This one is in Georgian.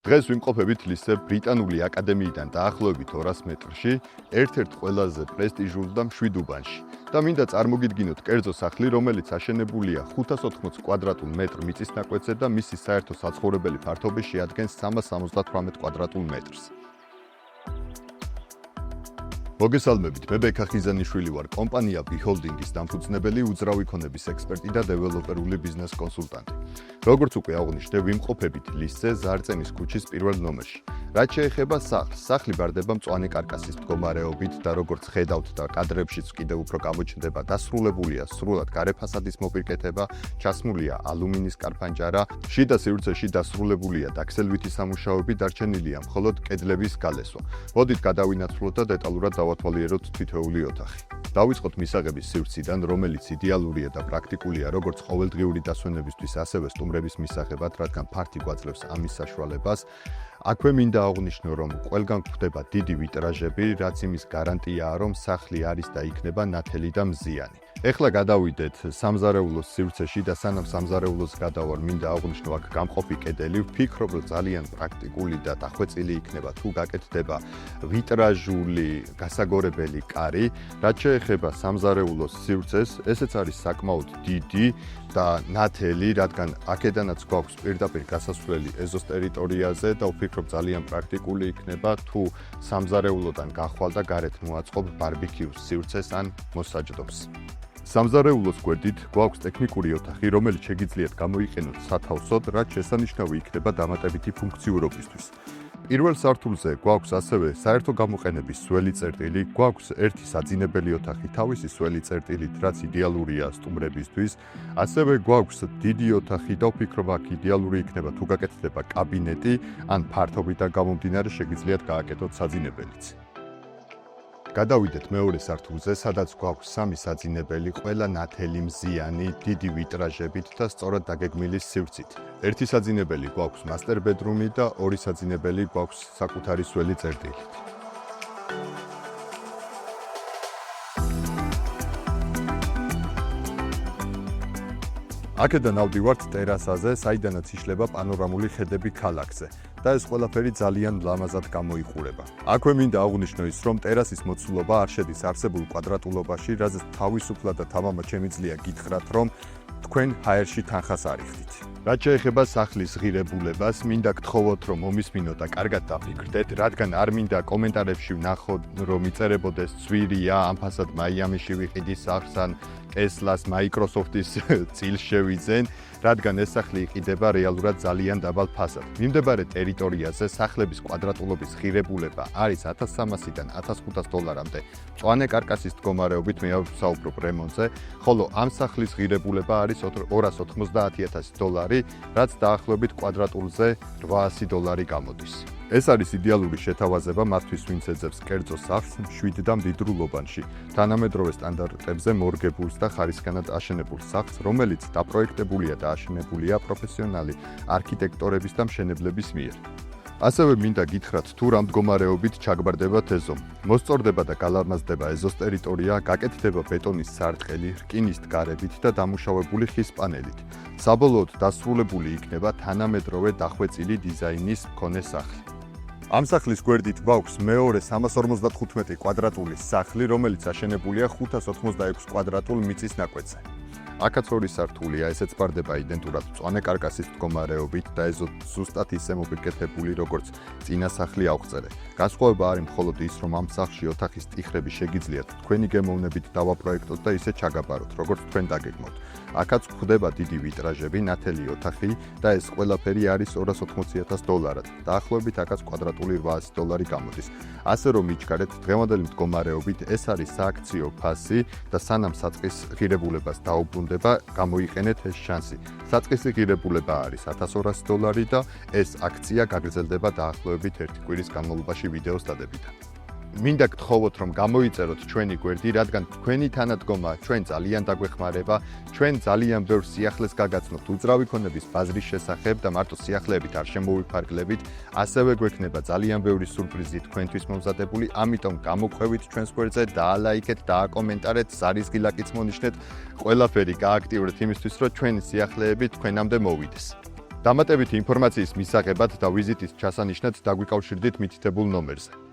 დღეს ვიმყოფებით ლისზე ბრიტანული აკადემიიდან დაახლოებით 200 მეტრში, ერთ-ერთ ყველაზე პრესტიჟულ და მშვიდ უბანში. და მინდა წარმოგიდგინოთ კერძო სახლი, რომელიც აშენებულია 580 კვადრატულ მეტრ მიწისნაკვეთზე და მისი საერთო საცხოვრებელი ფართობი შეადგენს 378 კვადრატულ მეტრს. მოგესალმებით, მე ბექა ხიზანიშვილი ვარ, კომპანია B-Holding-ის დამფუძნებელი, უძრავი ქონების ექსპერტი და დეველოპერული ბიზნეს კონსულტანტი. როგორც უკვე აღვნიშნე, ვიმყოფებით ლისზე ზარწენის ქუჩის პირველ ნომერში. რაც შეეხება სახლს, სახლი ბარდება მწვანე კარკასის მდგომარეობით და როგორც ხედავთ და კადრებშიც კიდევ უფრო გამოჩნდება, დასრულებულია სრულად გარე ფასადის მოპირკეთება, ჩასმულია ალუმინის კარფანჭარა, შიდა სივრცეში დასრულებულია დაქსელვითი სამუშაოები, დარჩენილია მხოლოდ კედლების გალესვა. მოდით გადავინაცვლოთ და დეტალურად დავათვალიეროთ თითოეული ოთახი. დავიწყოთ მისაღების სივრციდან, რომელიც იდეალურია და პრაქტიკულია როგორც ყოველდღიური დასვენებისთვის, ასევე სტუმრების მისაღებად, რადგან ფართი გვაძლევს ამის საშუალებას. აქვე მინდა აღვნიშნო, რომ ყველგან გვხვდება დიდი ვიტრაჟები, რაც იმის გარანტიაა, რომ სახლი არის და იქნება ნათელი და მზიანი. ეხლა გადავიდეთ სამზარეულოს სივრცეში და სანამ სამზარეულოს გადავარ, მინდა აღვნიშნო აქ გამყოფი კედელი. ვფიქრობ, რომ ძალიან პრაქტიკული და დახვეწილი იქნება თუ გაკეთდება ვიტრაჟული გასაგორებელი კარი. რაც შეეხება სამზარეულოს სივრცეს, ესეც არის საკმაოდ დიდი და ნათელი, რადგან აქედანაც გვაქვს პირდაპირ გასასვლელი ეზოს ტერიტორიაზე და ვფიქრობ, ძალიან პრაქტიკული იქნება თუ სამზარეულოდან გახვალ და გარეთ მოაწყობ ბარბეკიუს სივრცეს ან მოსაჯდომს. სამზარეულოს გვერდით გვაქვს ტექნიკური ოთახი, რომელიც შეგიძლიათ გამოიყენოთ სათავსოდ, რაც შესანიშნავი იქნება დამატებითი ფუნქციურობისთვის. პირველ სართულზე გვაქვს ასევე საერთო გამოყენების სველი წერტილი, გვაქვს ერთი საძინებელი ოთახი თავისი სველი წერტილით, რაც იდეალურია სტუმრებისთვის. ასევე გვაქვს დიდი ოთახი და ვფიქრობ, აქ იდეალური იქნება თუ გაკეთდება კაბინეტი, ან ფართობიდან გამომდინარე შეგიძლიათ გააკეთოთ საძინებელიც. გადავიდეთ მეორე სართულზე, სადაც გვაქვს სამი საძინებელი, ყველა ნათელი, მზიანი, დიდი ვიტრაჟებით და სწორად დაგეგმილი სივრცით. ერთი საძინებელი გვაქვს მასტერ ბედრუმი და ორი საძინებელი გვაქვს საკუთარი სველი წერტილით. აქედან ავდივართ ტერასაზე, საიდანაც იშლება პანორამული ხედები ქალაქზე. და ეს ყველაფერი ძალიან ლამაზად გამოიყურება. აქვე მინდა აღვნიშნო ის, რომ ტერასის მოცულობა არ შედის არსებულ კვადრატულობაში, რაზეც თავისუფლად და თამამად შემიძლია გითხრათ, რომ თქვენ ჰაერში თანხას არიხდით. რაც შეეხება სახლის ღირებულებას, მინდა გთხოვოთ, რომ მომისმინოთ და კარგად დაფიქრდეთ, რადგან არ მინდა კომენტარებში ვნახოთ, რომ იწერებოდეს ძვირია, ამ ფასად მაიამიში ვიყიდი სახლს ან ტესლას, მაიკროსოფტის წილს შევიძენ, რადგან ეს სახლი იყიდება რეალურად ძალიან დაბალ ფასად. მიმდებარე ტერიტორიაზე სახლების კვადრატულობის ღირებულება არის 1300-დან 1500 დოლარამდე. მწვანე კარკასის მდგომარეობით მე ვსაუბრობ რემონტზე, ხოლო ამ სახლის ღირებულება არის 290,000 დოლარი, რაც დაახლოებით კვადრატულზე 800 დოლარი გამოდის. ეს არის იდეალური შეთავაზება მათთვის, ვინც ეძებს კერძო სახლს მშვიდ და მდიდრულ უბანში, თანამედროვე სტანდარტებზე მორგებულს და ხარისხიანად აშენებულ სახლს, რომელიც დაპროექტებულია და აშენებულია პროფესიონალი არქიტექტორების და მშენებლების მიერ. ასევე მინდა გითხრათ, თუ რა მდგომარეობით ჩაგბარდებათ ეზო. მოსწორდება და გალამაზდება ეზოს ტერიტორია, გაკეთდება ბეტონის სარტყელი, რკინის დგარებით და დამუშავებული ხის პანელით. საბოლოოდ დასრულებული იქნება თანამედროვე დახვეწილი დიზაინის მქონე სახლი. ამ სახლის გვერდით გვაქვს მეორე 355 კვადრატული სახლი, რომელიც აშენებულია 586 კვადრატულ მიწის ნაკვეთზე. აქაც ორი სართულია, ესეც ბარდება იდენტურად მწვანე კარკასის მდგომარეობით და ეზო ზუსტად ისე მოპირკეთებული, როგორც წინა სახლი ავღწერე. განსხვავება არის მხოლოდ ის, რომ ამ სახლში ოთახის ტიხრები შეგიძლიათ თქვენი გემოვნებით დავაპროექტოთ და ისე ჩაგაბაროთ, როგორც თქვენ დაგეგმოთ. აქაც გვხვდება დიდი ვიტრაჟები, ნათელი ოთახი და ეს ყველაფერი არის 280,000 დოლარად. დაახლოებით აქაც კვადრატული 800 დოლარი გამოდის. ასე რომ მიჩქარეთ, დღევანდელი მდგომარეობით ეს არის სააქციო ფასი და სანამ საწყის ღირებულებას დაუბრუნდება, გამოიყენეთ ეს შანსი. საწყისი ღირებულება არის 1200 დოლარი და ეს აქცია გაგრძელდება დაახლოებით 1 კვირის განმავლობაში ვიდეოს დადებიდან. მინდა გთხოვოთ, რომ გამოიწეროთ ჩვენი გვერდი, რადგან თქვენი თანადგომა ჩვენ ძალიან დაგვეხმარება, ჩვენ ძალიან ბევრ სიახლეს გაგაცნობთ უძრავი ქონების ბაზრის შესახებ და მარტო სიახლეებით არ შემოვიფარგლებით, ასევე გვექნება ძალიან ბევრი სურპრიზი თქვენთვის მომზადებული, ამიტომ გამოგვხვევით ჩვენს გვერდზე, დაალაიქეთ, დააკომენტარეთ, ზარისღილაკიც მონიშნეთ, ყველაფერი გააქტიურეთ იმისთვის, რომ ჩვენი სიახლეები თქვენამდე მოვიდეს. დამატებითი ინფორმაციის მისაღებად და ვიზიტის ჩასანიშნად დაგვიკავშირდით მითითებულ ნომერზე.